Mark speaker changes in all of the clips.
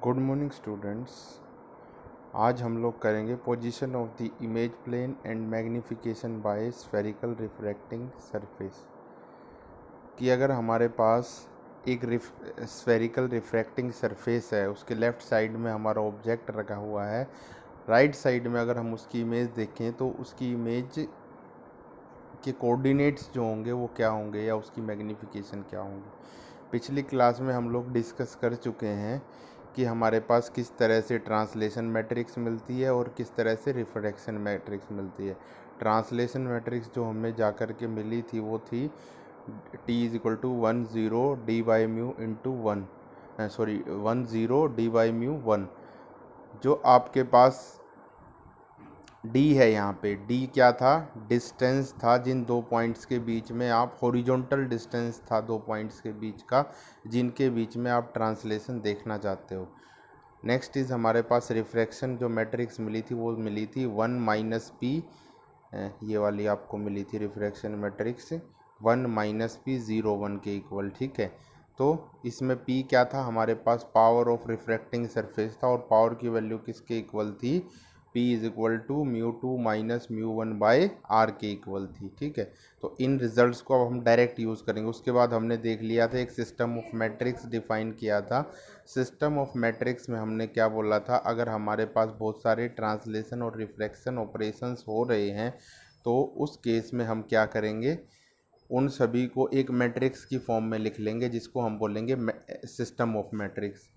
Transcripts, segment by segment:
Speaker 1: Good morning students. आज हम लोग करेंगे position of the image plane and magnification by spherical refracting surface. कि अगर हमारे पास एक स्फेरिकल रिफ्रैक्टिंग सरफेस है, उसके लेफ़्ट साइड में हमारा ऑब्जेक्ट रखा हुआ है, राइट साइड में अगर हम उसकी इमेज देखें तो उसकी इमेज के कोऑर्डिनेट्स जो होंगे वो क्या होंगे या उसकी मैग्नीफिकेशन क्या होंगे। पिछली क्लास में हम लोग डिस्कस कर चुके हैं कि हमारे पास किस तरह से ट्रांसलेशन मैट्रिक्स मिलती है और किस तरह से रिफ्रैक्शन मैट्रिक्स मिलती है। ट्रांसलेशन मैट्रिक्स जो हमें जा कर के मिली थी वो थी T is equal to 10 D by mu into 10 D by mu 1। जो आपके पास डी है, यहाँ पे डी क्या था? डिस्टेंस था जिन दो पॉइंट्स के बीच में आप हॉरिजॉन्टल डिस्टेंस था दो पॉइंट्स के बीच का, जिनके बीच में आप ट्रांसलेशन देखना चाहते हो। नेक्स्ट इज़ हमारे पास रिफ्रैक्शन जो मैट्रिक्स मिली थी वो मिली थी 1 - p, ये वाली आपको मिली थी रिफ्रैक्शन मैट्रिक्स 1 - p 0 1 के इक्वल। ठीक है, तो इसमें p क्या था? हमारे पास पावर ऑफ रिफ्रैक्टिंग सरफेस था और पावर की वैल्यू किसके इक्वल थी? p is equal to μ2 - μ1 by r के इक्वल थी। ठीक है, तो इन रिजल्ट्स को अब हम डायरेक्ट यूज़ करेंगे। उसके बाद हमने देख लिया था, एक सिस्टम ऑफ मैट्रिक्स डिफाइन किया था। सिस्टम ऑफ मैट्रिक्स में हमने क्या बोला था? अगर हमारे पास बहुत सारे ट्रांसलेशन और रिफ्रैक्शन ऑपरेशंस हो रहे हैं तो उस केस में हम क्या करेंगे, उन सभी को एक मैट्रिक्स की फॉर्म में लिख लेंगे जिसको हम बोलेंगे सिस्टम ऑफ मैट्रिक्स।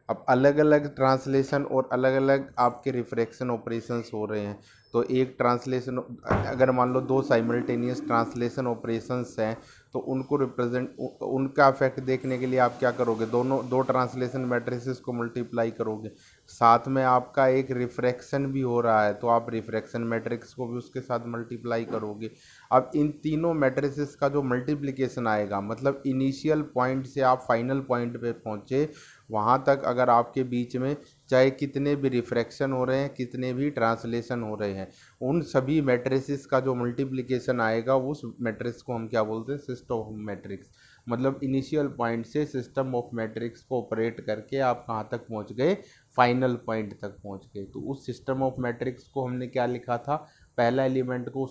Speaker 1: अब अलग अलग ट्रांसलेशन और अलग अलग आपके रिफ्रैक्शन ऑपरेशंस हो रहे हैं, तो एक ट्रांसलेशन, अगर मान लो दो साइमल्टेनियस ट्रांसलेशन ऑपरेशंस हैं तो उनको रिप्रेजेंट उनका इफेक्ट देखने के लिए आप क्या करोगे? दो ट्रांसलेशन मैट्रिसेस को मल्टीप्लाई करोगे, साथ में आपका एक रिफ्रैक्शन भी हो रहा है तो आप रिफ्रैक्शन मैट्रिक्स को भी उसके साथ मल्टीप्लाई करोगे। अब इन तीनों मैट्रिसेस का जो मल्टीप्लिकेशन आएगा, मतलब इनिशियल पॉइंट से आप फाइनल पॉइंट पे पहुँचे, वहाँ तक अगर आपके बीच में चाहे कितने भी रिफ्रैक्शन हो रहे हैं, कितने भी ट्रांसलेशन हो रहे हैं, उन सभी मैट्रिसेस का जो मल्टीप्लिकेशन आएगा उस मैट्रिक्स को हम क्या बोलते हैं? System of matrix. मतलब इनिशियल पॉइंट से सिस्टम ऑफ मैट्रिक्स को ऑपरेट करके आप कहाँ तक पहुँच गए? फाइनल पॉइंट तक पहुँच गए। तो उस सिस्टम ऑफ मैट्रिक्स को हमने क्या लिखा था? पहला एलिमेंट को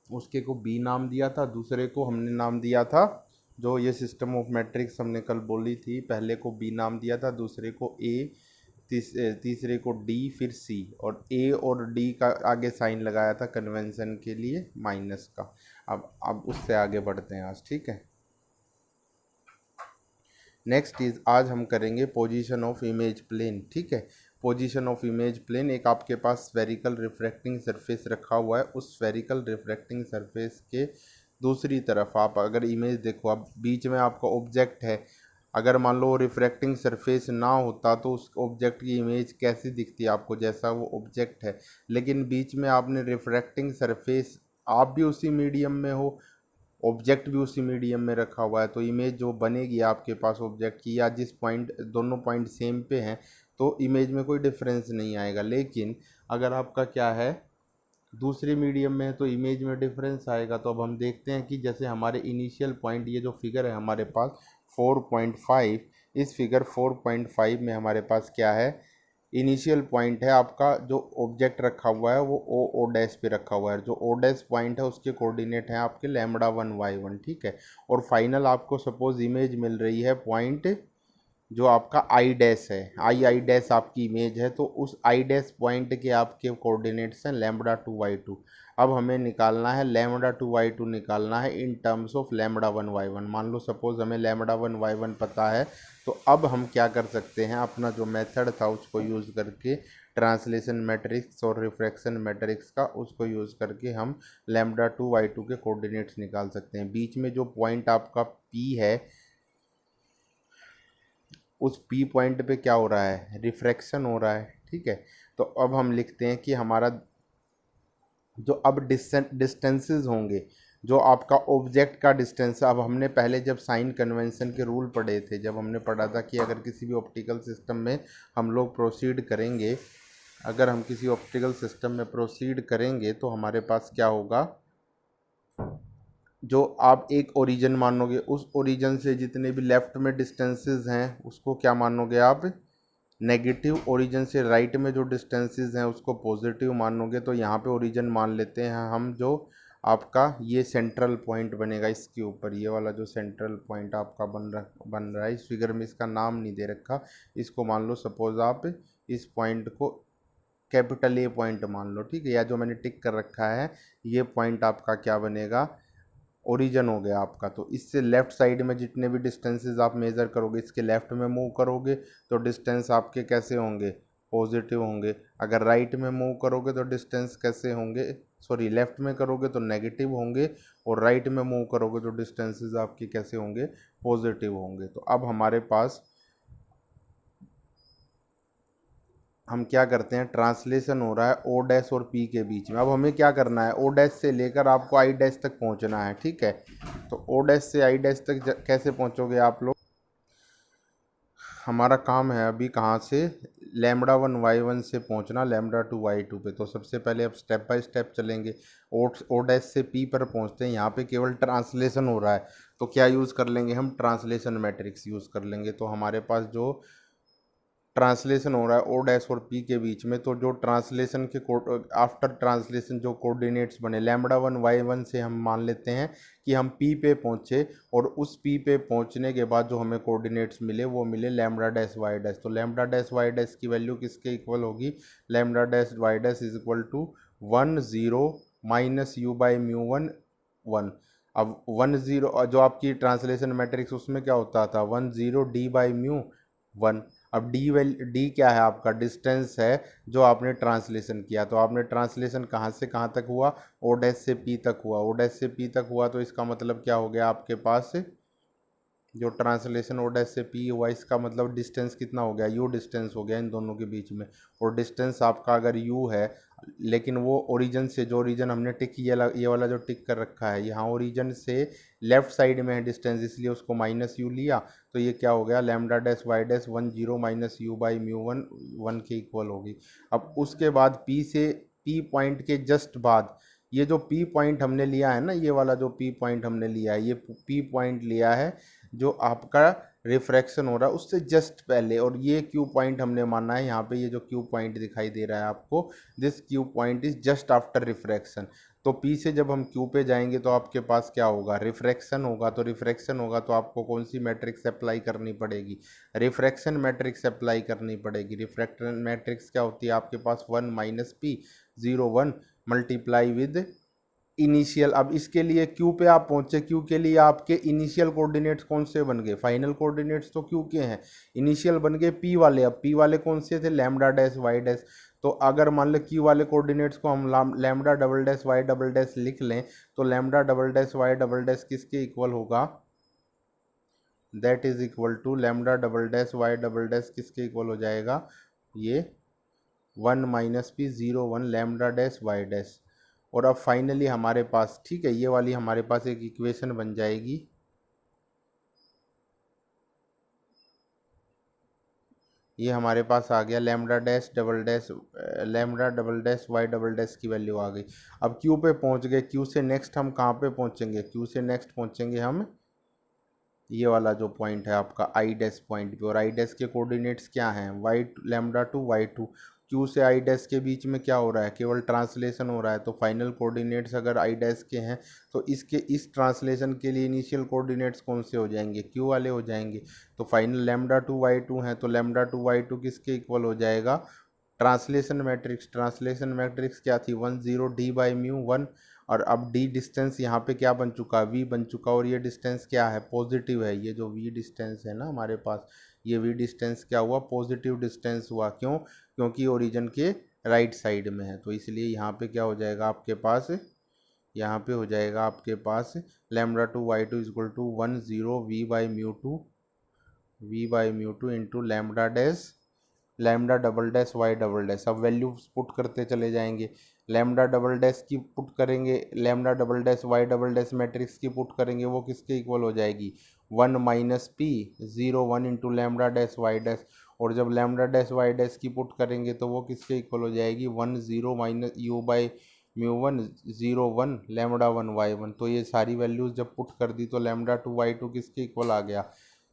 Speaker 1: उसके को बी नाम दिया था, दूसरे को हमने नाम दिया था, जो ये सिस्टम ऑफ मैट्रिक्स हमने कल बोली थी, पहले को बी नाम दिया था, दूसरे को ए, तीसरे को डी, फिर सी, और ए और डी का आगे साइन लगाया था कन्वेंशन के लिए माइनस का। अब उससे आगे बढ़ते हैं आज। ठीक है, नेक्स्ट इज आज हम करेंगे पोजीशन ऑफ इमेज प्लेन। ठीक है, पोजीशन ऑफ इमेज प्लेन, एक आपके पास स्फेरिकल रिफ्रैक्टिंग सरफेस रखा हुआ है, उस स्फेरिकल रिफ्रैक्टिंग सरफेस के दूसरी तरफ आप अगर इमेज देखो, अब बीच में आपका ऑब्जेक्ट है, अगर मान लो रिफ्रैक्टिंग सरफेस ना होता तो उस ऑब्जेक्ट की इमेज कैसी दिखती है आपको? जैसा वो ऑब्जेक्ट है, लेकिन बीच में आपने रिफ्रैक्टिंग सरफेस, आप भी उसी मीडियम में हो, ऑब्जेक्ट भी उसी मीडियम में रखा हुआ है, तो इमेज जो बनेगी आपके पास ऑब्जेक्ट की, या जिस पॉइंट, दोनों पॉइंट सेम पे हैं तो इमेज में कोई डिफरेंस नहीं आएगा। लेकिन अगर आपका क्या है, दूसरे मीडियम में है तो इमेज में डिफरेंस आएगा। तो अब हम देखते हैं कि जैसे हमारे इनिशियल पॉइंट, ये जो फिगर है हमारे पास 4.5, इस फिगर 4.5 में हमारे पास क्या है? इनिशियल पॉइंट है आपका, जो ऑब्जेक्ट रखा हुआ है वो ओ डैश पे रखा हुआ है, जो ओ डैश पॉइंट है उसके कोऑर्डिनेट हैं आपके λ1 y1। ठीक है, और फाइनल आपको सपोज इमेज मिल रही है पॉइंट जो आपका आई डैश है, आई डैश आपकी इमेज है, तो उस आई डैश पॉइंट के आपके कोऑर्डिनेट्स हैं λ2 y2। अब हमें निकालना है λ2 y2, निकालना है इन टर्म्स ऑफ λ1 y1। मान लो सपोज हमें λ1 y1 पता है, तो अब हम क्या कर सकते हैं, अपना जो मेथड था उसको यूज़ करके, ट्रांसलेशन मैट्रिक्स और रिफ्रैक्शन मैट्रिक्स का, उसको यूज़ करके हम λ2 y2 के कोऑर्डिनेट्स निकाल सकते हैं। बीच में जो पॉइंट आपका P है, उस पी पॉइंट पे क्या हो रहा है? रिफ्रैक्शन हो रहा है। ठीक है, तो अब हम लिखते हैं कि हमारा जो अब डिस्टेंसेस होंगे, जो आपका ऑब्जेक्ट का डिस्टेंस, अब हमने पहले जब साइन कन्वेंशन के रूल पढ़े थे, जब हमने पढ़ा था कि अगर किसी भी ऑप्टिकल सिस्टम में हम लोग प्रोसीड करेंगे, अगर हम किसी ऑप्टिकल सिस्टम में प्रोसीड करेंगे तो हमारे पास क्या होगा, जो आप एक ओरिजिन मानोगे, उस ओरिजिन से जितने भी लेफ्ट में डिस्टेंसेस हैं उसको क्या मानोगे आप? नेगेटिव ओरिजिन से राइट में जो डिस्टेंसेस हैं उसको पॉजिटिव मानोगे, तो यहाँ पे ओरिजिन मान लेते हैं हम, जो आपका ये सेंट्रल पॉइंट बनेगा इसके ऊपर, ये वाला जो सेंट्रल पॉइंट आपका बन रहा है। इस फिगर में इसका नाम नहीं दे रखा, इसको मान लो सपोज आप इस पॉइंट को कैपिटल ए पॉइंट मान लो, ठीक है। या जो मैंने टिक कर रखा है ये पॉइंट आपका क्या बनेगा, ओरिजिन हो गया आपका। तो इससे लेफ्ट साइड में जितने भी डिस्टेंसेस आप मेज़र करोगे, इसके लेफ्ट में मूव करोगे तो डिस्टेंस आपके कैसे होंगे, पॉजिटिव होंगे। अगर राइट में मूव करोगे तो डिस्टेंस कैसे होंगे, सॉरी लेफ्ट में करोगे तो नेगेटिव होंगे, और राइट में मूव करोगे तो डिस्टेंसेस आपके कैसे होंगे, पॉजिटिव होंगे। तो अब हमारे पास हम क्या करते हैं, ट्रांसलेशन हो रहा है ओ डैश और पी के बीच में। अब हमें क्या करना है, ओ डैश से लेकर आपको आई डैश तक पहुंचना है, ठीक है। तो ओ डैश से आई डैश तक कैसे पहुंचोगे आप लोग, हमारा काम है अभी कहाँ से, लैम्बडा वन वाई वन से पहुंचना लैम्बडा टू वाई टू पे। तो सबसे पहले अब स्टेप बाय स्टेप चलेंगे। ओ डैश से पी पर पहुंचते हैं, यहाँ पे केवल ट्रांसलेशन हो रहा है, तो क्या यूज़ कर लेंगे हम, ट्रांसलेशन मैट्रिक्स यूज़ कर लेंगे। तो हमारे पास जो ट्रांसलेशन हो रहा है ओ डैश और पी के बीच में, तो जो ट्रांसलेशन के आफ्टर ट्रांसलेशन जो कोऑर्डिनेट्स बने लैम्बडा वन वाई वन से, हम मान लेते हैं कि हम पी पे पहुंचे, और उस पी पे पहुंचने के बाद जो हमें कोऑर्डिनेट्स मिले वो मिले लैम्बडा डैश वाई डैश। तो लैम्बडा डैश वाई डैश की वैल्यू किसके इक्वल होगी, lambda dash Y dash is equal to 1 0 minus U by mu one 1। अब 1 0 जो आपकी ट्रांसलेशन मैट्रिक्स उसमें क्या होता था, 1 0 डी बाई म्यू 1। अब डी क्या है, आपका डिस्टेंस है जो आपने ट्रांसलेशन किया। तो आपने ट्रांसलेशन कहाँ से कहाँ तक हुआ, ओ डैश से पी तक हुआ, ओ डैश से पी तक हुआ, तो इसका मतलब क्या हो गया आपके पास, जो ट्रांसलेशन ओ डैश से पी हुआ इसका मतलब डिस्टेंस कितना हो गया, यू डिस्टेंस हो गया इन दोनों के बीच में। और डिस्टेंस आपका अगर यू है, लेकिन वो ओरिजिन से, जो ओरिजिन हमने टिक ये वाला जो टिक कर रखा है यहाँ ओरिजिन से लेफ्ट साइड में है डिस्टेंस, इसलिए उसको माइनस यू लिया। तो ये क्या हो गया, lambda dash Y dash 1 0 minus U by mu one 1 के इक्वल होगी। अब उसके बाद पी से, पी पॉइंट के जस्ट बाद, ये जो पी पॉइंट हमने लिया है ना, ये वाला जो पी पॉइंट हमने लिया है, ये पी पॉइंट लिया है जो आपका रिफ्रैक्शन हो रहा है उससे जस्ट पहले, और ये क्यू पॉइंट हमने माना है यहाँ पे, ये जो क्यू पॉइंट दिखाई दे रहा है आपको, this Q point is just after refraction. तो पी से जब हम क्यू पे जाएंगे तो आपके पास क्या होगा, रिफ्रैक्शन होगा। तो रिफ्रैक्शन होगा तो आपको कौन सी मैट्रिक्स अप्लाई करनी पड़ेगी, रिफ्रैक्शन मैट्रिक्स अप्लाई करनी पड़ेगी। रिफ्रैक्शन मैट्रिक्स क्या होती है आपके पास, 1 - p 0 1 मल्टीप्लाई विद इनिशियल। अब इसके लिए क्यू पे आप पहुंचे, क्यू के लिए आपके इनिशियल कोऑर्डिनेट्स कौन से बन गए, फाइनल कोऑर्डिनेट्स तो क्यू के हैं, इनिशियल बन गए पी वाले। अब पी वाले कौन से थे, लैम्बडा डैश वाई डैश। तो अगर मान लो क्यू वाले कोऑर्डिनेट्स को हम lambda double dash Y double dash लिख लें, तो lambda double dash Y double dash किसके इक्वल होगा, that is equal to lambda double dash Y double dash किसके इक्वल हो जाएगा, ये 1 - p 0 1 lambda dash Y dash. और अब फाइनली हमारे पास, ठीक है, ये वाली हमारे पास एक इक्वेशन बन जाएगी, ये हमारे पास आ गया lambda double dash Y double dash की वैल्यू आ गई। अब क्यू पे पहुंच गए, क्यू से नेक्स्ट हम कहाँ पे पहुंचेंगे, क्यू से नेक्स्ट पहुंचेंगे हम ये वाला जो पॉइंट है आपका आई डैश पॉइंट पे। और आई डैश के कोऑर्डिनेट्स क्या हैं, Y lambda two Y two. Q से आई डैश के बीच में क्या हो रहा है, केवल ट्रांसलेशन हो रहा है। तो फाइनल कोऑर्डिनेट्स अगर आई डैश के हैं तो इसके इस ट्रांसलेशन के लिए इनिशियल कोऑर्डिनेट्स कौन से हो जाएंगे, क्यू वाले हो जाएंगे। तो final lambda two Y two है, तो लैम्बडा टू वाई टू किसके इक्वल हो जाएगा, ट्रांसलेशन मैट्रिक्स क्या थी, 1 0 d/μ1। और अब डी डिस्टेंस यहाँ पे क्या बन चुका, वी बन चुका, और ये डिस्टेंस क्या है, पॉजिटिव है। ये जो वी डिस्टेंस है ना हमारे पास, ये वी डिस्टेंस क्या हुआ, पॉजिटिव डिस्टेंस हुआ। क्यों, क्योंकि ओरिजिन के राइट साइड में है, तो इसलिए यहाँ पे क्या हो जाएगा आपके पास, यहाँ पे हो जाएगा आपके पास lambda two Y two is equal to 1 0 v/μ2 into lambda double dash Y double dash. अब वैल्यू पुट करते चले जाएंगे, लैम्बडा डबल डैश की पुट करेंगे, lambda double dash Y double dash matrix की पुट करेंगे, वो किसके इक्वल हो जाएगी, 1 - p 0 1 into lambda dash Y dash. और जब लैम्बडा डैश वाई डैश की पुट करेंगे तो वो किसके इक्वल हो जाएगी, 1 0 minus U by mu one 0 1 lambda one Y one. तो ये सारी वैल्यूज जब पुट कर दी तो लैम्बडा टू वाई टू किसके इक्वल आ गया,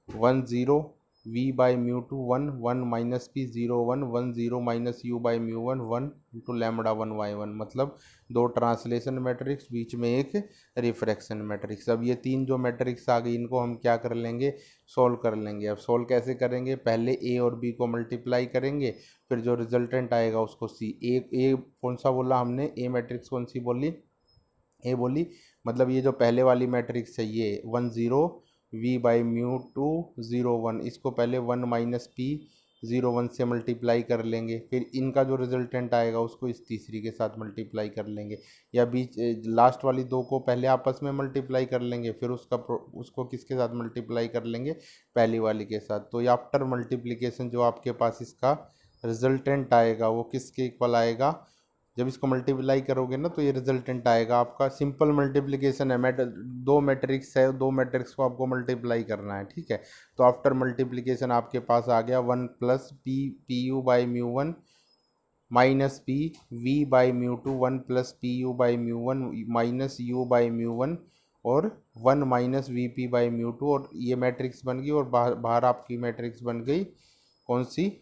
Speaker 1: 1 0 V by mu two 1 1 minus P 0 1 1 0 minus U by mu 1 1 into lambda 1 Y 1, मतलब दो ट्रांसलेशन मैट्रिक्स, बीच में एक रिफ्रैक्शन मैट्रिक्स। अब ये तीन जो मैट्रिक्स आ गई इनको हम क्या कर लेंगे, सोल्व कर लेंगे। अब सोल्व कैसे करेंगे, पहले ए और बी को मल्टीप्लाई करेंगे, फिर जो रिजल्टेंट आएगा उसको सी। ए कौन सा बोला हमने, ए मैट्रिक्स कौन सी बोली, ए बोली, मतलब ये जो पहले वाली मैट्रिक्स है ये 1 0 वी बाई म्यू टू 0 1, इसको पहले 1 माइनस पी 0 1 से मल्टीप्लाई कर लेंगे, फिर इनका जो रिजल्टेंट आएगा उसको इस तीसरी के साथ मल्टीप्लाई कर लेंगे, या बीच लास्ट वाली दो को पहले आपस में मल्टीप्लाई कर लेंगे, फिर उसको किसके साथ मल्टीप्लाई कर लेंगे, पहली वाली के साथ। तो ये आफ्टर मल्टीप्लिकेशन जो आपके पास इसका रिजल्टेंट आएगा वो किसके इक्वल आएगा, जब इसको मल्टीप्लाई करोगे ना तो ये रिजल्टेंट आएगा आपका, सिंपल मल्टीप्लिकेशन है, दो मैट्रिक्स है, दो मैट्रिक्स को आपको मल्टीप्लाई करना है, ठीक है। तो आफ्टर मल्टीप्लिकेशन आपके पास आ गया 1 plus P P U by mu 1 minus P V by mu two 1 plus P U by mu 1 minus U by mu 1 और 1 minus V P by mu two, और ये मैट्रिक्स बन गई, और बाहर बाहर आपकी मैट्रिक्स बन गई कौन सी,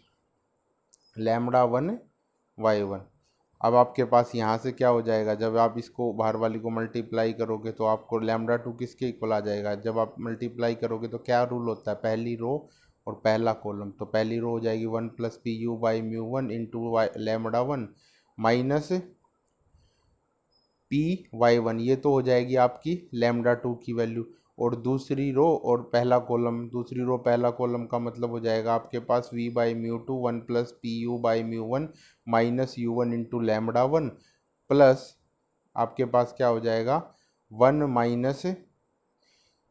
Speaker 1: लैम्बडा 1 वाई 1। अब आपके पास यहाँ से क्या हो जाएगा, जब आप इसको बाहर वाली को मल्टीप्लाई करोगे तो आपको लैम्बडा 2 किसके इक्वल आ जाएगा, जब आप मल्टीप्लाई करोगे तो क्या रूल होता है, पहली रो और पहला कॉलम। तो पहली रो हो जाएगी 1 plus P U by mu 1 into lambda 1 minus P Y 1, ये तो हो जाएगी आपकी लैम्बडा 2 की वैल्यू, और दूसरी रो और पहला कॉलम, दूसरी रो पहला कॉलम का मतलब हो जाएगा आपके पास v by mu two 1 plus P U by mu 1 minus u 1 into lambda 1 plus आपके पास क्या हो जाएगा 1 माइनस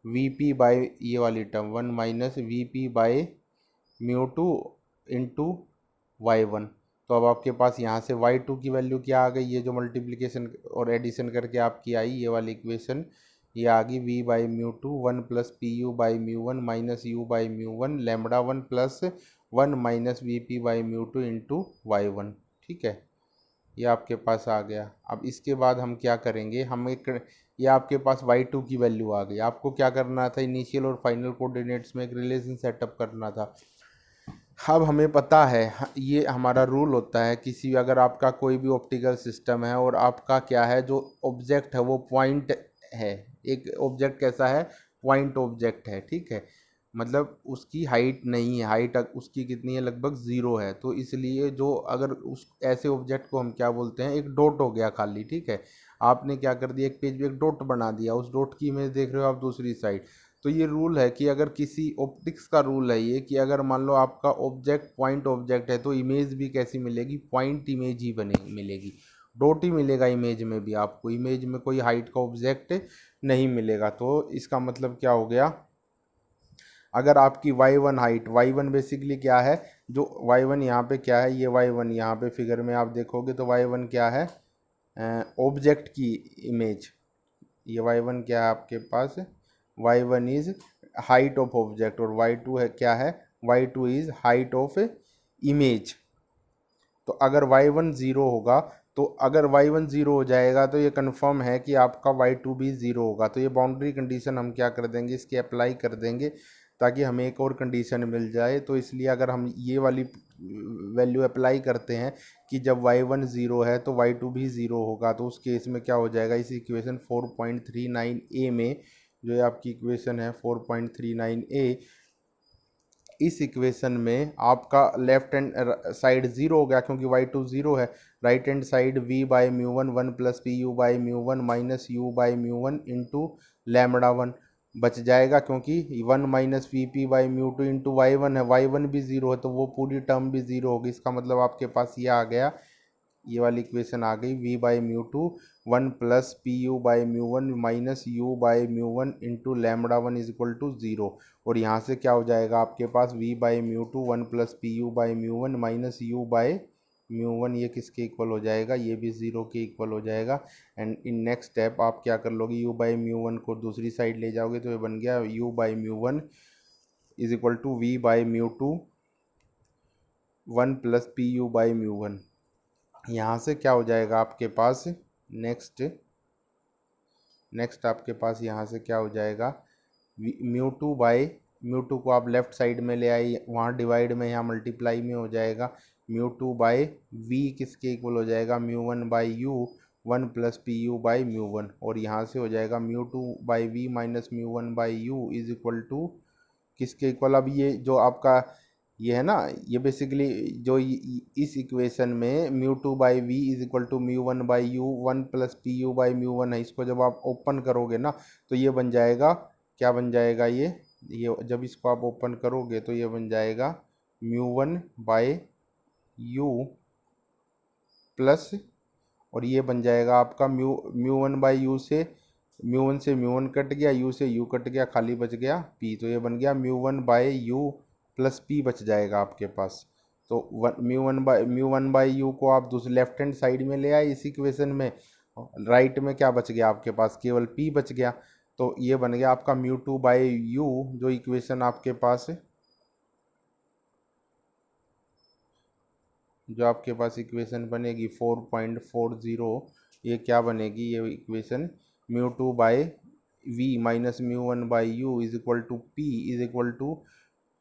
Speaker 1: वी पी बाई, ये वाली term 1 minus V P by mu two into Y 1। तो अब आपके पास यहाँ से वाई 2 की वैल्यू क्या आ गई, ये जो मल्टीप्लिकेशन और एडिशन करके आपकी आई ये वाली इक्वेशन, ये आ गई V by mu two 1 plus P U by mu 1 minus U by mu 1 lambda 1 plus 1 minus V P by mu two into Y 1, ठीक है। ये आपके पास आ गया। अब इसके बाद हम क्या करेंगे, हम एक, ये आपके पास y2 की वैल्यू आ गई, आपको क्या करना था, इनिशियल और फाइनल कोऑर्डिनेट्स में एक रिलेशन सेटअप करना था। अब हमें पता है, ये हमारा रूल होता है, किसी भी अगर आपका कोई भी ऑप्टिकल सिस्टम है और आपका क्या है जो ऑब्जेक्ट है वो पॉइंट है, एक ऑब्जेक्ट कैसा है, पॉइंट ऑब्जेक्ट है, ठीक है, मतलब उसकी हाइट नहीं है, हाइट उसकी कितनी है, लगभग ज़ीरो है। तो इसलिए जो अगर उस ऐसे ऑब्जेक्ट को हम क्या बोलते हैं, एक डॉट हो गया खाली, ठीक है। आपने क्या कर दिया, एक पेज पे एक डॉट बना दिया, उस डॉट की इमेज देख रहे हो आप दूसरी साइड। तो ये रूल है कि अगर किसी ऑप्टिक्स का रूल है ये, कि अगर मान लो आपका ऑब्जेक्ट पॉइंट ऑब्जेक्ट है तो इमेज भी कैसी मिलेगी, पॉइंट इमेज ही बने मिलेगी, डॉट ही मिलेगा इमेज में भी, आपको इमेज में कोई हाइट का ऑब्जेक्ट नहीं मिलेगा। तो इसका मतलब क्या हो गया, अगर आपकी y1 हाइट, y1 बेसिकली क्या है, जो y1 यहाँ पे क्या है, ये y1 यहाँ पे फिगर में आप देखोगे तो y1 क्या है, ऑब्जेक्ट की इमेज, ये y1 क्या है आपके पास, y1 is height of object, और y2 है क्या है, y2 is height of image. तो अगर y1 ज़ीरो होगा, तो अगर y1 ज़ीरो हो जाएगा तो ये कंफर्म है कि आपका y2 भी ज़ीरो होगा। तो ये बाउंड्री कंडीशन हम क्या कर देंगे, इसके अप्लाई कर देंगे, ताकि हमें एक और कंडीशन मिल जाए। तो इसलिए अगर हम ये वाली वैल्यू अप्लाई करते हैं कि जब y1 ज़ीरो है तो y2 भी ज़ीरो होगा, तो उस केस में क्या हो जाएगा, इस इक्वेशन 4.39a में, जो ये आपकी इक्वेशन है 4.39a, इस इक्वेशन में आपका लेफ्ट हैंड साइड ज़ीरो हो गया क्योंकि y2 ज़ीरो है, right hand side v by mu 1 1 plus P U by mu 1 minus U by mu 1 into lambda 1 बच जाएगा, क्योंकि 1 minus V P by mu 2 into Y 1 है, y1 भी zero है तो वो पूरी टर्म भी ज़ीरो होगी। इसका मतलब आपके पास ये आ गया, ये वाली इक्वेशन आ गई, v by mu two 1 plus P U by mu 1 minus U by mu 1 into lambda 1 is equal to zero. और यहाँ से क्या हो जाएगा आपके पास, v by mu two 1 plus P U by mu 1 minus U by mu 1, ये किसके इक्वल हो जाएगा, ये भी ज़ीरो के इक्वल हो जाएगा। एंड इन नेक्स्ट स्टेप आप क्या कर लोगे, u बाई म्यू 1 को दूसरी साइड ले जाओगे तो ये बन गया u by mu 1 is equal to v by mu two 1 plus P U by mu 1। यहाँ से क्या हो जाएगा आपके पास, नेक्स्ट नेक्स्ट आपके पास यहाँ से क्या हो जाएगा, mu two by mu to को आप लेफ्ट साइड में ले आई, वहाँ डिवाइड में यहाँ मल्टीप्लाई में हो जाएगा म्यू टू बाई वी किसके इक्वल हो जाएगा mu one by U, one plus P U by mu one, और यहाँ से हो जाएगा mu two by V minus mu one by U is equal to किसके इक्वल। अब ये जो आपका ये है ना, ये बेसिकली जो इस इक्वेशन में mu two by V is equal to mu one by U, one plus P U by mu one है, इसको जब आप ओपन करोगे ना तो ये बन जाएगा, क्या बन जाएगा ये जब इसको आप ओपन करोगे तो ये बन जाएगा mu one by you plus, और ये बन जाएगा आपका mu mu one by you से म्यू वन से म्यू वन कट गया, यू से यू कट गया, खाली बच गया पी, तो ये बन गया mu one by you plus P बच जाएगा आपके पास। तो म्यू वन बाई यू को आप दूसरे लेफ्ट हैंड साइड में ले आए इस इक्वेशन में, राइट में क्या बच गया आपके पास, केवल पी बच गया। तो ये बन गया आपका म्यू टू बाई यू, जो इक्वेशन आपके पास है, जो आपके पास इक्वेशन बनेगी 4.40, ये क्या बनेगी ये equation mu two by V minus mu one by U is equal to P, is equal to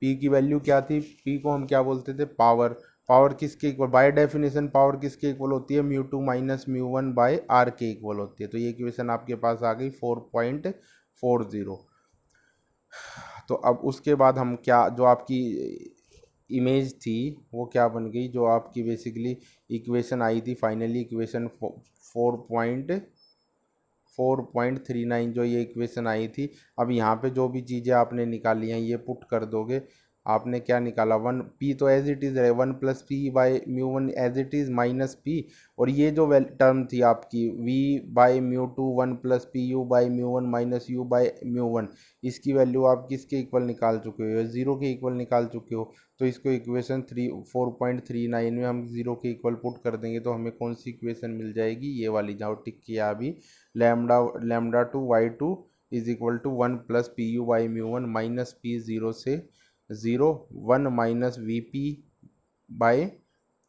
Speaker 1: P की वैल्यू क्या थी, पी को हम क्या बोलते थे पावर, पावर किसके इक्वल, बाय डेफिनेशन पावर किसके इक्वल होती है mu two minus mu one by R के इक्वल होती है। तो ये इक्वेशन आपके पास आ गई 4.40। तो अब उसके बाद हम क्या, जो आपकी इमेज थी वो क्या बन गई, जो आपकी बेसिकली इक्वेशन आई थी फाइनली इक्वेशन 4.39 जो ये इक्वेशन आई थी। अब यहाँ पे जो भी चीज़ें आपने निकाली हैं ये पुट कर दोगे, आपने क्या निकाला वन पी तो एज इट इज़ रहे, one plus P by mu one as it is minus P, और ये जो टर्म थी आपकी V by mu two one plus P U by mu one minus U by mu one, इसकी value आप किसके equal निकाल चुके हो, ज़ीरो के इक्वल निकाल चुके हो। तो इसको इक्वेशन 4.39 में हम ज़ीरो के इक्वल पुट कर देंगे तो हमें कौन सी इक्वेशन मिल जाएगी, ये वाली जहाँ टिक किया अभी, lambda lambda two Y two is equal to one plus P U by mu one minus p zero से zero, one minus V P by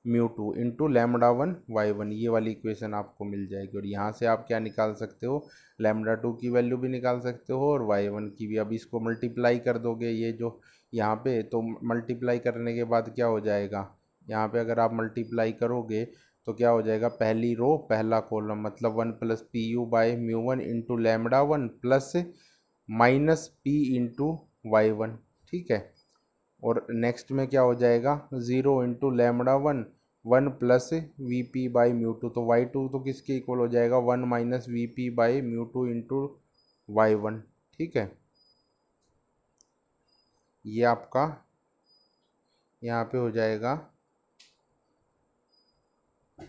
Speaker 1: mu two into lambda one Y one, ये वाली equation आपको मिल जाएगी। और यहाँ से आप क्या निकाल सकते हो, लैम्डा टू की वैल्यू भी निकाल सकते हो और वाई वन की भी। अब इसको मल्टीप्लाई कर दोगे ये जो यहाँ पे, तो मल्टीप्लाई करने के बाद क्या हो जाएगा, यहाँ पे अगर आप मल्टीप्लाई करोगे तो क्या हो जाएगा, पहली रो पहला कॉलम, मतलब one plus P U by mu one into lambda one plus minus P into Y one, ठीक है। और नेक्स्ट में क्या हो जाएगा, zero into lambda one, one plus V P by mu two, तो वाई टू तो किसके इक्वल हो जाएगा, one minus V P by mu two into Y one, ठीक है। ये आपका यहाँ पे हो जाएगा,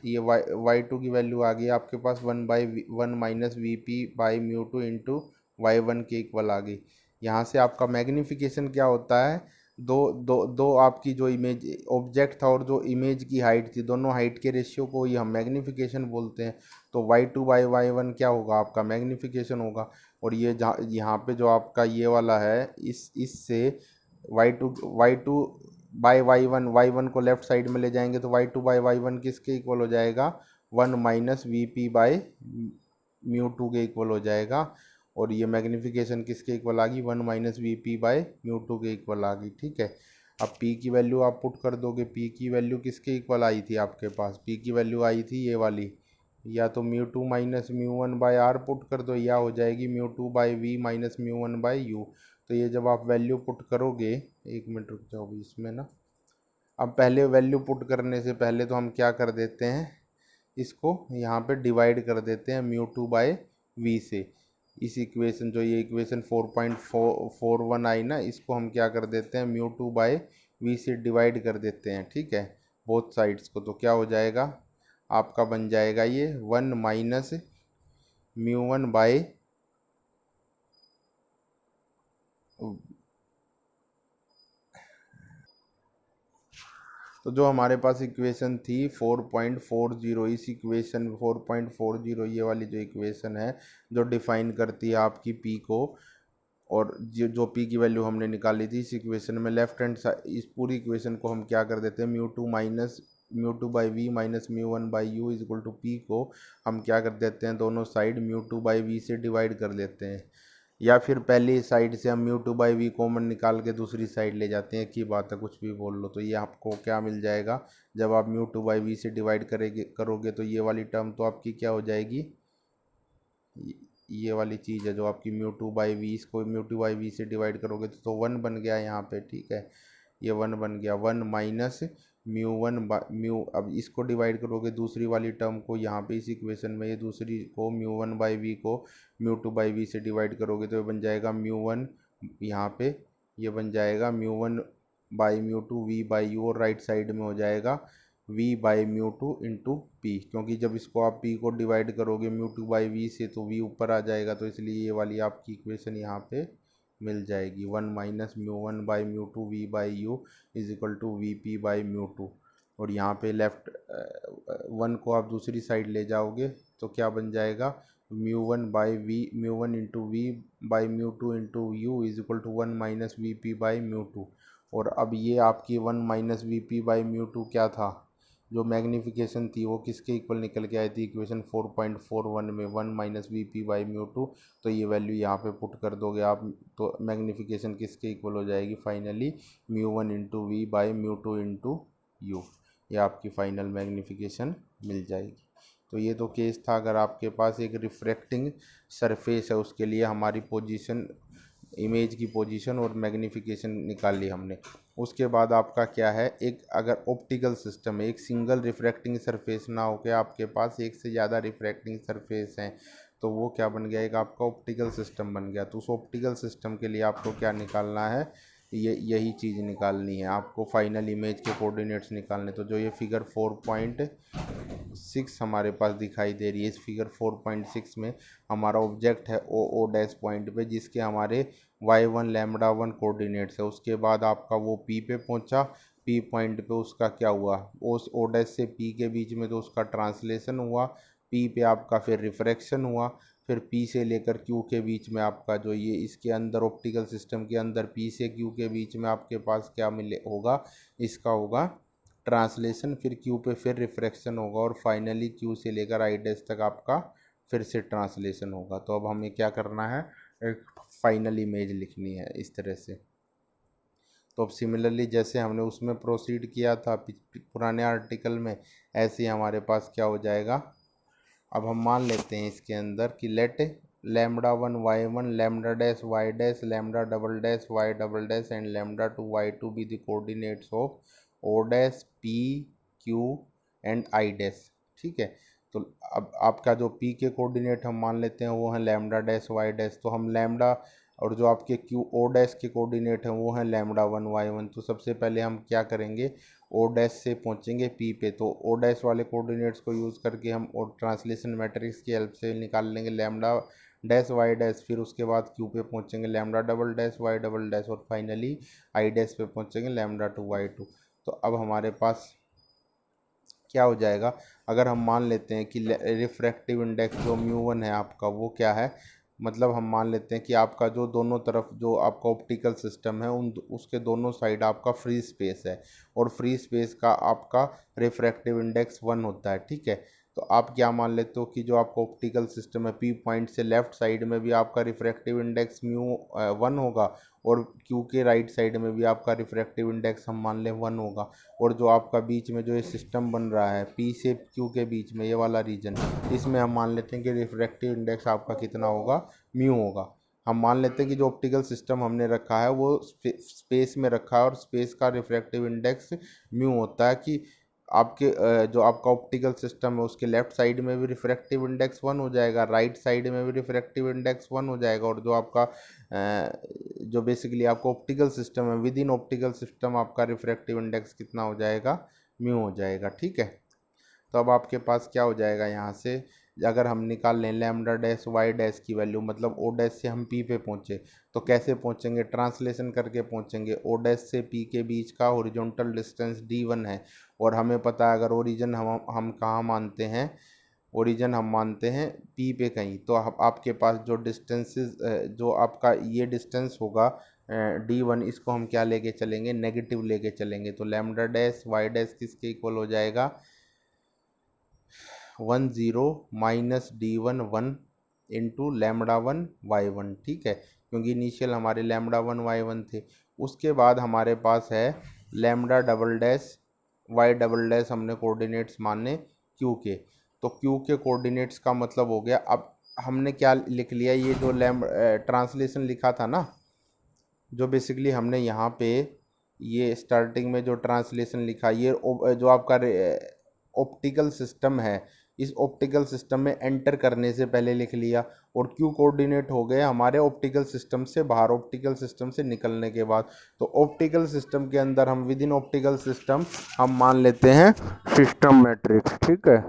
Speaker 1: ये वाई टू की वैल्यू आ गई आपके पास one minus V P by mu two into Y one के इक्वल आ गई। यहाँ से आपका मैग्नीफिकेशन क्या होता है, दो दो दो आपकी जो इमेज ऑब्जेक्ट था और जो इमेज की हाइट थी, दोनों हाइट के रेशियो को ही हम मैग्नीफिकेशन बोलते हैं। तो Y two by Y one क्या होगा आपका मैग्नीफिकेशन होगा। और ये जहाँ यहाँ पे जो आपका ये वाला है, इससे Y two by Y one को लेफ्ट साइड में ले जाएंगे तो Y two by Y one किसके इक्वल हो जाएगा, one minus V P by mu two के इक्वल हो जाएगा। और ये मैग्नीफिकेशन किसके इक्वल आ गई, one minus V P by mu two के इक्वल आ गई, ठीक है। अब p की वैल्यू आप पुट कर दोगे, p की वैल्यू किसके इक्वल आई थी आपके पास, p की वैल्यू आई थी ये वाली, या तो mu two minus mu one by R put कर दो, या हो जाएगी mu two by V minus mu one by U. तो ये जब आप वैल्यू पुट करोगे, एक मिनट रुक जाओ अभी इसमें ना, अब पहले वैल्यू पुट करने से पहले तो हम क्या कर देते हैं, इसको यहाँ पे डिवाइड कर देते हैं म्यू टू बाई वी से। इस इक्वेशन जो ये इक्वेशन 4.41 आई ना, इसको हम क्या कर देते हैं म्यू टू बाई वी से डिवाइड कर देते हैं, ठीक है, बोथ साइड्स को। तो क्या हो जाएगा आपका, बन जाएगा ये one minus mu one by तो जो हमारे पास इक्वेशन थी 4.40, इस इक्वेशन 4.40 ये वाली जो इक्वेशन है जो डिफाइन करती है आपकी पी को, और जो पी की वैल्यू हमने निकाली थी इस इक्वेशन में लेफ्ट हैंड साइड, इस पूरी इक्वेशन को हम क्या कर देते हैं, mu two by V minus mu one by U is equal to P को हम क्या कर देते हैं, दोनों side mu two by V से डिवाइड कर देते हैं। या फिर पहली साइड से हम mu two by V common निकाल के दूसरी साइड ले जाते हैं, की बात है, कुछ भी बोल लो। तो ये आपको क्या मिल जाएगा, जब आप म्यू टू बाई वी से डिवाइड करोगे तो ये वाली टर्म तो आपकी क्या हो जाएगी, ये वाली चीज़ है जो आपकी म्यू टू बाई वी, इसको म्यू टू बाई वी से डिवाइड करोगे तो वन बन गया यहाँ पे, ठीक है। ये वन बन गया, one minus mu one mu, अब इसको डिवाइड करोगे दूसरी वाली टर्म को यहाँ पे इस इक्वेशन में, ये दूसरी को म्यू वन बाई वी को म्यू टू बाई वी से डिवाइड करोगे तो ये बन जाएगा म्यू वन, यहाँ पे ये बन जाएगा mu one by mu two V by U, और राइट साइड में हो जाएगा v by mu two into P, क्योंकि जब इसको आप p को डिवाइड करोगे म्यू टू बाई वी से तो v ऊपर आ जाएगा, तो इसलिए ये वाली आपकी इक्वेशन यहाँ पे मिल जाएगी, one minus mu one by mu two V by U is equal to V P by mu two. और यहाँ पे लेफ्ट वन को आप दूसरी साइड ले जाओगे तो क्या बन जाएगा, mu one by V, mu one into V by mu two into U is equal to one minus V P by mu two. और अब ये आपकी one minus V P by mu two क्या था, जो मैग्नीफिकेशन थी वो किसके इक्वल निकल के आई थी, इक्वेशन 4.41 में one minus V P by mu two. तो ये वैल्यू यहाँ पे पुट कर दोगे आप, तो मैग्नीफिकेशन किसके इक्वल हो जाएगी finally, mu one into V by mu two into U, ये आपकी फाइनल मैग्नीफिकेशन मिल जाएगी। तो ये तो केस था अगर आपके पास एक रिफ्रैक्टिंग सरफेस है, उसके लिए हमारी पोजीशन, इमेज की पोजीशन और मैग्नीफिकेशन निकाल ली हमने। उसके बाद आपका क्या है, एक अगर ऑप्टिकल सिस्टम है, एक सिंगल रिफ्रैक्टिंग सरफेस ना हो के आपके पास एक से ज़्यादा रिफ्रैक्टिंग सरफेस हैं, तो वो क्या बन गया, एक आपका ऑप्टिकल सिस्टम बन गया। तो उस ऑप्टिकल सिस्टम के लिए आपको क्या निकालना है, यही चीज़ निकालनी है आपको, फाइनल इमेज के कोऑर्डिनेट्स निकालने। तो जो ये फिगर 4.6 हमारे पास दिखाई दे रही है, इस फिगर 4.6 में हमारा ऑब्जेक्ट है ओ डैश पॉइंट पे, जिसके हमारे y1 लैम्डा वन कोऑर्डिनेट्स है। उसके बाद आपका वो p पे पहुंचा, p पॉइंट पे उसका क्या हुआ, उस ओ डैश से p के बीच में तो उसका ट्रांसलेशन हुआ, p पे आपका फिर रिफ्रैक्शन हुआ, फिर P से लेकर Q के बीच में आपका जो ये इसके अंदर ऑप्टिकल सिस्टम के अंदर P से Q के बीच में आपके पास क्या मिले होगा, इसका होगा ट्रांसलेशन, फिर Q पे फिर रिफ्रैक्शन होगा, और फाइनली Q से लेकर आई डैश तक आपका फिर से ट्रांसलेशन होगा। तो अब हमें क्या करना है, एक फाइनल इमेज लिखनी है इस तरह से। तो अब सिमिलरली जैसे हमने उसमें प्रोसीड किया था पुराने आर्टिकल में, ऐसे ही हमारे पास क्या हो जाएगा, अब हम मान लेते हैं इसके अंदर कि let lambda one Y one lambda dash Y dash lambda double dash Y double dash and lambda two Y two be the coordinates of O dash P Q and I dash, ठीक है। तो अब आपका जो P के coordinate हम मान लेते हैं वो है लैम्डा डैश वाई डैश, तो हम लैम्डा, और जो आपके क्यू ओ डैश के कोऑर्डिनेट हैं वो हैं लैम्डा वन वाई वन। तो सबसे पहले हम क्या करेंगे, ओ डैश से पहुंचेंगे पी पे, तो ओ डैश वाले कोऑर्डिनेट्स को यूज़ करके हम और ट्रांसलेशन मैट्रिक्स की हेल्प से निकाल लेंगे लैम्डा डैश वाई डैश, फिर उसके बाद क्यू पे पहुंचेंगे lambda double dash Y double dash, और फाइनली आई डैश पे पहुंचेंगे लैम्डा टू वाई टू। तो अब हमारे पास क्या हो जाएगा, अगर हम मान लेते हैं कि रिफ्रैक्टिव इंडेक्स जो म्यू वन है आपका वो क्या है, मतलब हम मान लेते हैं कि आपका जो दोनों तरफ जो आपका ऑप्टिकल सिस्टम है उन उसके दोनों साइड आपका फ्री स्पेस है, और फ्री स्पेस का आपका रिफ्रैक्टिव इंडेक्स वन होता है, ठीक है। तो आप क्या मान लेते हो कि जो आपका ऑप्टिकल सिस्टम है पी पॉइंट से लेफ्ट साइड में भी आपका रिफ्रैक्टिव इंडेक्स म्यू वन होगा, और क्यू के राइट साइड में भी आपका रिफ्रैक्टिव इंडेक्स हम मान लें वन होगा, और जो आपका बीच में जो ये सिस्टम बन रहा है पी से क्यू के बीच में ये वाला रीजन, इसमें हम मान लेते हैं कि रिफ्रैक्टिव इंडेक्स आपका कितना होगा, म्यू होगा। हम मान लेते हैं कि जो ऑप्टिकल सिस्टम हमने रखा है वो स्पेस में रखा है, और स्पेस का रिफ्रैक्टिव इंडेक्स म्यू होता है, कि आपके जो आपका ऑप्टिकल सिस्टम है उसके लेफ्ट साइड में भी रिफ्रैक्टिव इंडेक्स वन हो जाएगा, राइट साइड में भी रिफ्रैक्टिव इंडेक्स वन हो जाएगा, और जो आपका जो बेसिकली आपका ऑप्टिकल सिस्टम है विद इन ऑप्टिकल सिस्टम आपका रिफ्रैक्टिव इंडेक्स कितना हो जाएगा, म्यू हो जाएगा, ठीक है। तो अब आपके पास क्या हो जाएगा, यहाँ से अगर हम निकाल लें लैम्डा डैश वाई डैश की वैल्यू, मतलब ओ डैश से हम पी पे पहुँचे, तो कैसे पहुँचेंगे, ट्रांसलेशन करके पहुँचेंगे। ओ डैश से पी के बीच का हॉरिजॉन्टल डिस्टेंस डी वन है, और हमें पता है अगर ओरिजिन हम कहाँ मानते हैं, ओरिजिन हम मानते हैं पी पे कहीं, तो आपके पास जो डिस्टेंसेस जो आपका ये डिस्टेंस होगा डी वन, इसको हम क्या लेके चलेंगे, नेगेटिव लेके चलेंगे। तो लैम्डा डैश वाई डैश किसके इक्वल हो जाएगा, one zero minus D one one, into lambda one Y one, ठीक है, क्योंकि इनिशियल हमारे लैम्बडा वन वाई वन थे। उसके बाद हमारे पास है lambda double dash Y double dash, हमने कोऑर्डिनेट्स माने क्यू के, तो क्यू के कोऑर्डिनेट्स का मतलब हो गया, अब हमने क्या लिख लिया, ये जो ट्रांसलेशन लिखा था ना, जो बेसिकली हमने यहाँ पे ये स्टार्टिंग में जो ट्रांसलेशन लिखा, ये जो आपका ऑप्टिकल सिस्टम है, इस ऑप्टिकल सिस्टम में एंटर करने से पहले लिख लिया, और क्यू कोऑर्डिनेट हो गए हमारे ऑप्टिकल सिस्टम से बाहर, ऑप्टिकल सिस्टम से निकलने के बाद। तो ऑप्टिकल सिस्टम के अंदर हम विद इन ऑप्टिकल सिस्टम हम मान लेते हैं सिस्टम मैट्रिक्स, ठीक है।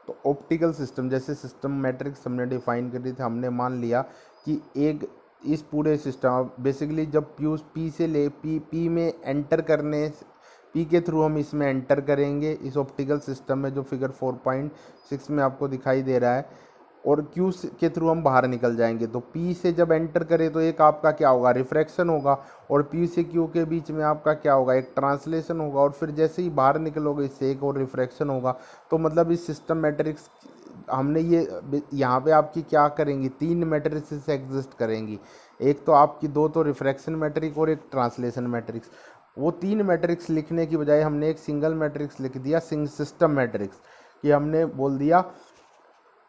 Speaker 1: तो ऑप्टिकल सिस्टम जैसे सिस्टम मैट्रिक्स हमने डिफाइन करी थी, हमने मान लिया कि एक इस पूरे सिस्टम बेसिकली जब पी से ले पी में एंटर करने, पी के थ्रू हम इसमें एंटर करेंगे इस ऑप्टिकल सिस्टम में, जो फिगर 4.6 में आपको दिखाई दे रहा है, और क्यू के थ्रू हम बाहर निकल जाएंगे। तो पी से जब एंटर करें तो एक आपका क्या होगा, रिफ्रैक्शन होगा, और पी से क्यू के बीच में आपका क्या होगा, एक ट्रांसलेशन होगा, और फिर जैसे ही बाहर निकलोगे इससे एक और रिफ्रैक्शन होगा। तो मतलब इस सिस्टम मैट्रिक्स हमने ये यहाँ पे आपकी क्या करेंगी, तीन मैट्रिक्स एग्जिस्ट करेंगी, एक तो आपकी दो तो रिफ्रैक्शन मैट्रिक्स और एक ट्रांसलेशन मैट्रिक्स। वो तीन मैट्रिक्स लिखने की बजाय हमने एक सिंगल मैट्रिक्स लिख दिया, सिस्टम मैट्रिक्स, कि हमने बोल दिया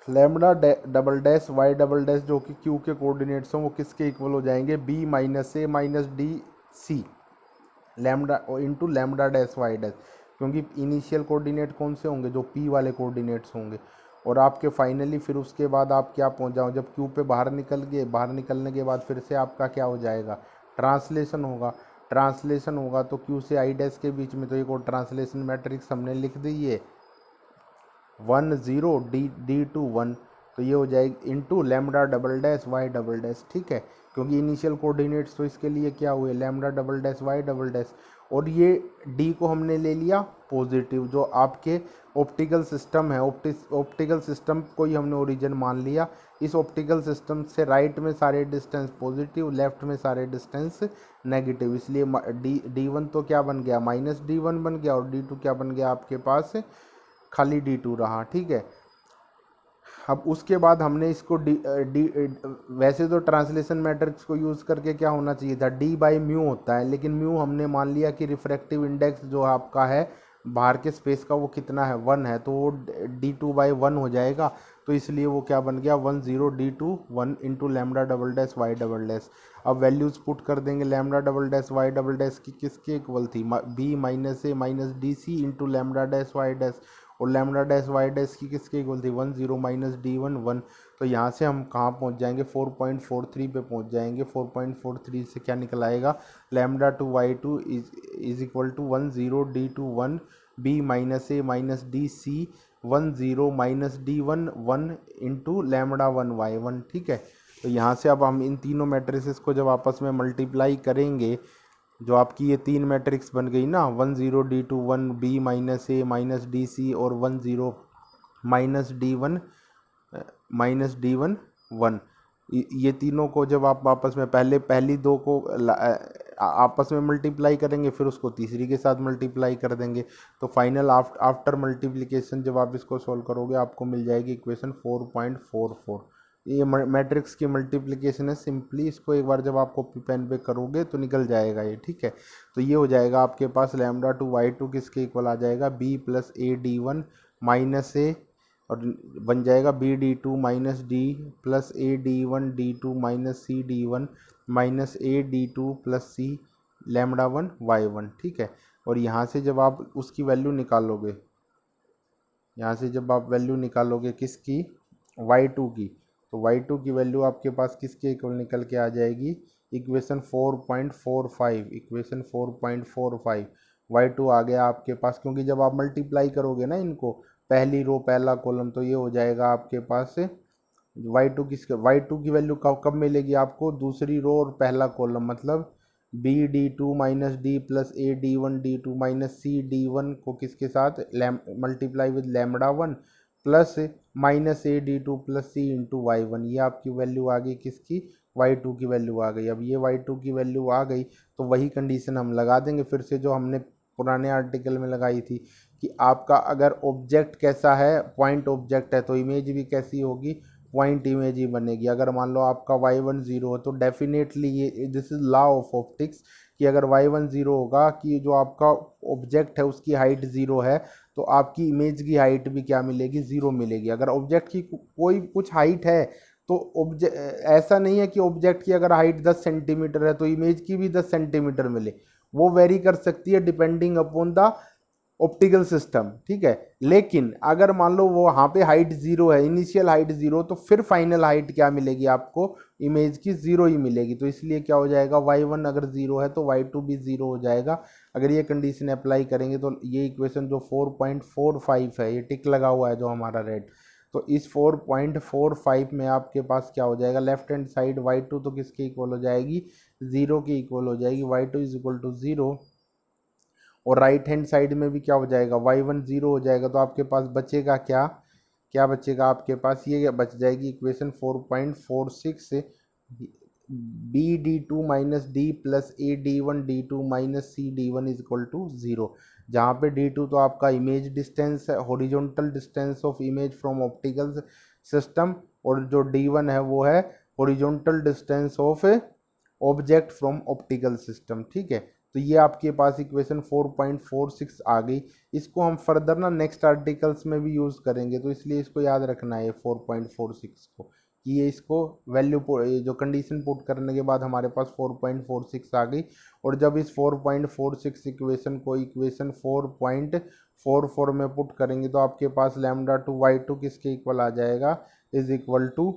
Speaker 1: lambda double dash Y double dash जो कि क्यू के कोऑर्डिनेट्स हों वो किसके इक्वल हो जाएंगे, बी माइनस ए minus D c lambda into lambda dash Y dash, क्योंकि इनिशियल कोऑर्डिनेट कौन से होंगे, जो पी वाले कोऑर्डिनेट्स होंगे। और आपके फाइनली फिर उसके बाद आप क्या पहुंच जाओ, जब क्यू पे बाहर निकल गए, बाहर निकलने के बाद फिर से आपका क्या हो जाएगा, ट्रांसलेशन होगा। ट्रांसलेशन होगा तो क्यू से आई डैश के बीच में तो एक और ट्रांसलेशन मैट्रिक्स हमने लिख दी है 1 0 D2 1, तो ये हो जाएगी into lambda double dash Y double dash, ठीक है, क्योंकि इनिशियल कोऑर्डिनेट्स तो इसके लिए क्या हुए, lambda double dash Y double dash, और ये डी को हमने ले लिया पॉजिटिव, जो आपके ऑप्टिकल सिस्टम है, ऑप्टिकल सिस्टम को ही हमने ओरिजिन मान लिया। इस ऑप्टिकल सिस्टम से राइट में सारे डिस्टेंस पॉजिटिव, लेफ्ट में सारे डिस्टेंस नेगेटिव, इसलिए डी वन तो क्या बन गया, माइनस D1 बन गया, और D2 क्या बन गया आपके पास, खाली D2 रहा, ठीक है। अब उसके बाद हमने इसको वैसे तो ट्रांसलेशन मैट्रिक्स को यूज़ करके क्या होना चाहिए था, डी बाई म्यू होता है, लेकिन म्यू हमने मान लिया कि रिफ्रैक्टिव इंडेक्स जो आपका है बाहर के स्पेस का वो कितना है, 1 है, तो वो D2/1 हो जाएगा। तो इसलिए वो क्या बन गया, 1 0 D2 1 into lambda double dash Y double dash. अब वैल्यूज़ पुट कर देंगे, lambda double dash Y double dash की किसके इक्वल थी, बी माइनस ए minus D C into lambda dash Y dash, और लैम्बडा डैश वाई डैश की किसके equal थी, 1 0 - D1 1। तो यहाँ से हम कहाँ पहुँच जाएंगे, 4.43 पे पहुँच जाएंगे। 4.43 से क्या निकल आएगा, λ2y2 is equal to 1 0 D2 1 B minus A minus D C 1 0 - D1 1 into λ1y1, ठीक है। तो यहाँ से अब हम इन तीनों मैट्रिसेस को जब आपस में मल्टीप्लाई करेंगे, जो आपकी ये तीन मैट्रिक्स बन गई ना, 1 0 D2 1 बी माइनस ए माइनस डी सी और 1 0 - D1 - D1 1, ये तीनों को जब आप आपस में पहले पहली दो को आपस में मल्टीप्लाई करेंगे, फिर उसको तीसरी के साथ मल्टीप्लाई कर देंगे, तो फाइनल आफ्टर मल्टीप्लिकेशन जब आप इसको सॉल्व करोगे आपको मिल जाएगी इक्वेशन 4.44। ये मैट्रिक्स की मल्टीप्लिकेशन है, सिंपली इसको एक बार जब आप कॉपी पेन पे करोगे तो निकल जाएगा ये, ठीक है। तो ये हो जाएगा आपके पास λ2y2 किसके इक्वल आ जाएगा, b + a/d1 माइनस ए, और बन जाएगा b/d2 minus D plus a/d1 d2 minus c/d1 minus a/d2 plus c λ1y1, ठीक है। और यहाँ से जब आप उसकी वैल्यू निकालोगे, यहाँ से जब आप वैल्यू निकालोगे किसकी, y2 की, तो y2 की वैल्यू आपके पास किसके इक्वल निकल के आ जाएगी, इक्वेशन 4.45, इक्वेशन 4.45 y2 आ गया आपके पास, क्योंकि जब आप मल्टीप्लाई करोगे ना इनको, पहली रो पहला कॉलम, तो ये हो जाएगा आपके पास y2 की वैल्यू कब मिलेगी आपको, दूसरी रो और पहला कॉलम, मतलब B/D2 minus D plus a/D1 D2 minus c/D1 को किसके साथ multiply with λ1 plus minus a/D2 plus c into y1, ये आपकी वैल्यू आ गई किसकी, y2 की वैल्यू आ गई। अब ये y2 की वैल्यू आ गई तो वही कंडीशन हम लगा देंगे फिर से जो हमने पुराने आर्टिकल में लगाई थी, कि आपका अगर ऑब्जेक्ट कैसा है, पॉइंट ऑब्जेक्ट है, तो इमेज भी कैसी होगी, पॉइंट इमेज ही बनेगी। अगर मान लो आपका y1 0 हो तो डेफिनेटली ये this is law of optics कि अगर y1 0 होगा कि जो आपका ऑब्जेक्ट है उसकी हाइट 0 है तो आपकी इमेज की हाइट भी क्या मिलेगी, 0 मिलेगी। अगर ऑब्जेक्ट की कोई कुछ हाइट है तो ऐसा नहीं है कि ऑब्जेक्ट की अगर हाइट 10 सेंटीमीटर है तो इमेज की भी 10 सेंटीमीटर मिले, वो वेरी कर सकती है depending upon the optical system, ठीक है। लेकिन अगर मान लो वो वहाँ पे हाइट 0 है, इनिशियल हाइट 0, तो फिर फाइनल हाइट क्या मिलेगी आपको, इमेज की 0 ही मिलेगी। तो इसलिए क्या हो जाएगा, y1 अगर 0 है तो y2 भी 0 हो जाएगा। अगर ये कंडीशन अप्लाई करेंगे तो ये इक्वेशन जो 4.45 है, ये टिक लगा हुआ है जो हमारा रेड, तो इस 4.45 में आपके पास क्या हो जाएगा, लेफ्ट हैंड साइड y2 तो किसके इक्वल हो जाएगी, 0 के इक्वल हो जाएगी, y2 इज इक्वल टू 0। और राइट हैंड साइड में भी क्या हो जाएगा, y1 0 हो जाएगा। तो आपके पास बचेगा क्या, क्या बचेगा आपके पास, ये बच जाएगी equation 4.46, B D two minus D plus A D one D two minus C D one is equal to 0, जहाँ पे d2 तो आपका इमेज डिस्टेंस है, horizontal distance of image from optical system, और जो d1 है वो है horizontal distance of object from optical system, ठीक है। तो ये आपके पास इक्वेशन 4.46 आ गई। इसको हम फर्दर ना नेक्स्ट आर्टिकल्स में भी यूज़ करेंगे, तो इसलिए इसको याद रखना है 4.46 को, कि ये इसको वैल्यू जो कंडीशन पुट करने के बाद हमारे पास 4.46 आ गई। और जब इस 4.46 इक्वेशन को इक्वेशन 4.44 में पुट करेंगे तो आपके पास लैम्डा टू वाई टू किसके इक्वल आ जाएगा, is equal to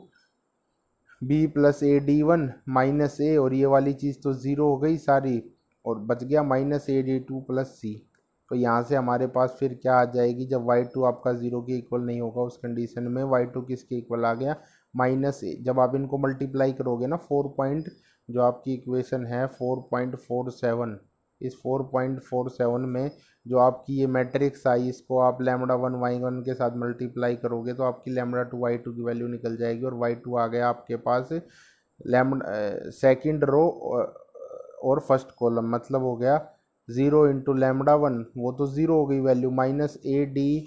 Speaker 1: B plus A D one minus A, और ये वाली चीज़ तो ज़ीरो हो गई सारी, और बच गया minus A D two plus C. तो यहाँ से हमारे पास फिर क्या आ जाएगी, जब वाई टू आपका ज़ीरो के इक्वल नहीं होगा उस कंडीशन में वाई टू किसके इक्वल आ गया, माइनस ए। जब आप इनको मल्टीप्लाई करोगे ना, जो आपकी इक्वेशन है 4.47, इस 4.47 में जो आपकी ये मैट्रिक्स आई, इसको आप लैम्डा वन वाई वन के साथ मल्टीप्लाई करोगे तो आपकी लैम्डा टू वाई टू की वैल्यू निकल जाएगी, और वाई टू आ गया आपके पास लैम्डा सेकेंड रो और फर्स्ट कॉलम, मतलब हो गया 0 इंटू लैम्डा वन, वो तो 0 हो गई value, minus A D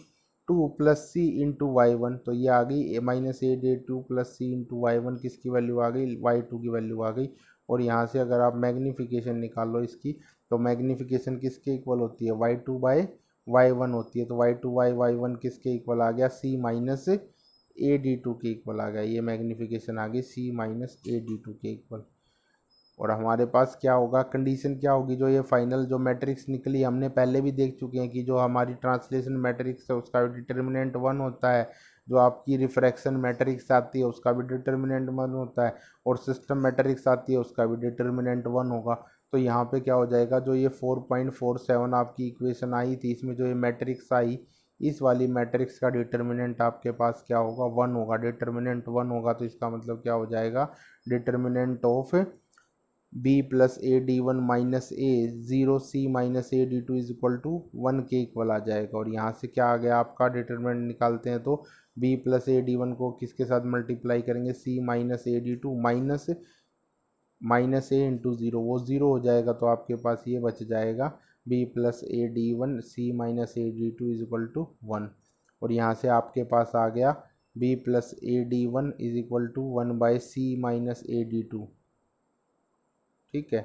Speaker 1: two plus C into Y one, तो ये आ गई minus A D two plus C into Y one, किसकी वैल्यू आ गई, वाई टू की वैल्यू आ गई। और यहाँ से अगर आप मैग्नीफिकेशन निकाल लो इसकी, तो मैग्नीफिकेशन किसके इक्वल होती है, Y two by Y one होती है। तो Y two by Y one किसके इक्वल आ गया, C minus A D two के इक्वल आ गया। ये मैग्नीफिकेशन आ गई C minus A D two के इक्वल। और हमारे पास क्या होगा, कंडीशन क्या होगी, जो ये फाइनल जो मैट्रिक्स निकली, हमने पहले भी देख चुके हैं कि जो हमारी ट्रांसलेशन मैट्रिक्स है उसका डिटर्मिनेंट 1 होता है, जो आपकी रिफ्रैक्शन मैट्रिक्स आती है उसका भी डिटर्मिनेंट 1 होता है, और सिस्टम मैट्रिक्स आती है उसका भी डिटर्मिनेंट 1 होगा। तो यहाँ पे क्या हो जाएगा, जो ये 4.47 आपकी इक्वेशन आई थी, इसमें जो ये मैट्रिक्स आई, इस वाली मैट्रिक्स का डिटर्मिनेंट आपके पास क्या होगा, 1 होगा। डिटर्मिनेंट 1 होगा तो इसका मतलब क्या हो जाएगा, determinant of B plus A D one minus A 0 C minus A D two is equal to 1 के इक्वल आ जाएगा। और यहाँ से क्या आ गया आपका, डिटरमिनेंट निकालते हैं तो B plus A D one को किसके साथ मल्टीप्लाई करेंगे, C minus A D two minus A into zero, वो ज़ीरो हो जाएगा। तो आपके पास ये बच जाएगा B plus A D one C minus A D two is equal to 1। और यहाँ से आपके पास आ गया B plus A D one is equal to 1 by C minus A D two, ठीक है।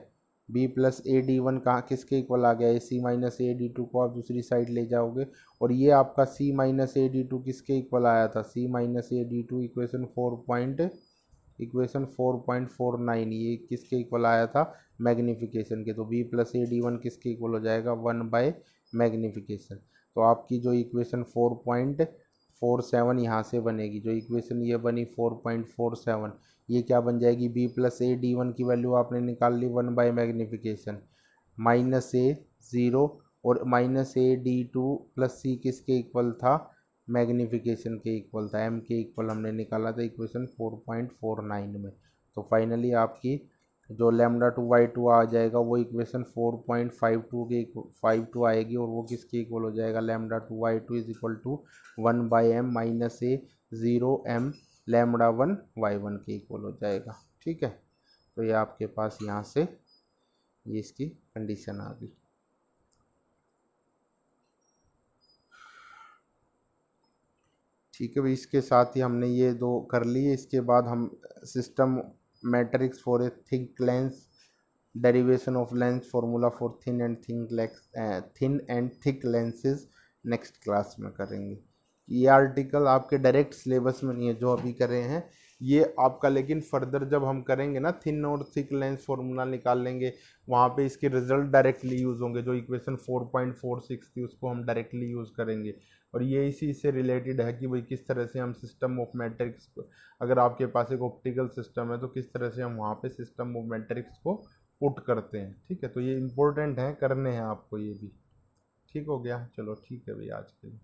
Speaker 1: B plus A D one कहाँ किसके इक्वल आ गया, A C minus A D two को आप दूसरी साइड ले जाओगे, और ये आपका C minus A D two किसके इक्वल आया था, C minus A D two equation 4.49, ये किसके इक्वल आया था, मैग्नीफिकेशन के। तो B plus A D one किसके इक्वल हो जाएगा, 1 बाय मैग्नीफिकेशन। तो आपकी जो इक्वेशन 4.47 यहाँ से बनेगी, जो इक्वेशन ये बनी 4.47, ये क्या बन जाएगी, B plus A D one की वैल्यू आपने निकाल ली 1 बाय मैग्नीफिकेशन, माइनस ए 0, और minus A D two plus C किसके इक्वल था, मैग्नीफिकेशन के इक्वल था, एम के इक्वल हमने निकाला था इक्वेशन 4.49 में। तो फाइनली आपकी जो लैम्डा टू वाई टू आ जाएगा वो इक्वेशन 4.52 के 52 आएगी, और वो किसके इक्वल हो जाएगा, lambda two Y two is equal to 1 by M minus A 0 M lambda one Y one के इक्वल हो जाएगा, ठीक है। तो ये आपके पास यहाँ से ये इसकी कंडीशन आ गई। ठीक है भाई, इसके साथ ही हमने ये दो कर लिए। इसके बाद हम system matrix for a thick lens, derivation of lens, formula for thin and thick lenses next class में करेंगे। ये आर्टिकल आपके डायरेक्ट सिलेबस में नहीं है जो अभी कर रहे हैं ये आपका, लेकिन फर्दर जब हम करेंगे ना थिन और थिक लेंस फार्मूला निकाल लेंगे, वहाँ पे इसके रिजल्ट डायरेक्टली यूज़ होंगे। जो इक्वेशन 4.46 थी उसको हम डायरेक्टली यूज़ करेंगे। और ये इसी से रिलेटेड है कि भाई किस तरह से हम सिस्टम ऑफ मैट्रिक्स, अगर आपके पास एक ऑप्टिकल सिस्टम है तो किस तरह से हम वहाँ पे सिस्टम ऑफ मैट्रिक्स को पुट करते हैं। ठीक है, तो ये इंपॉर्टेंट है, करने हैं आपको ये भी। ठीक हो गया, चलो ठीक है भाई आज के लिए।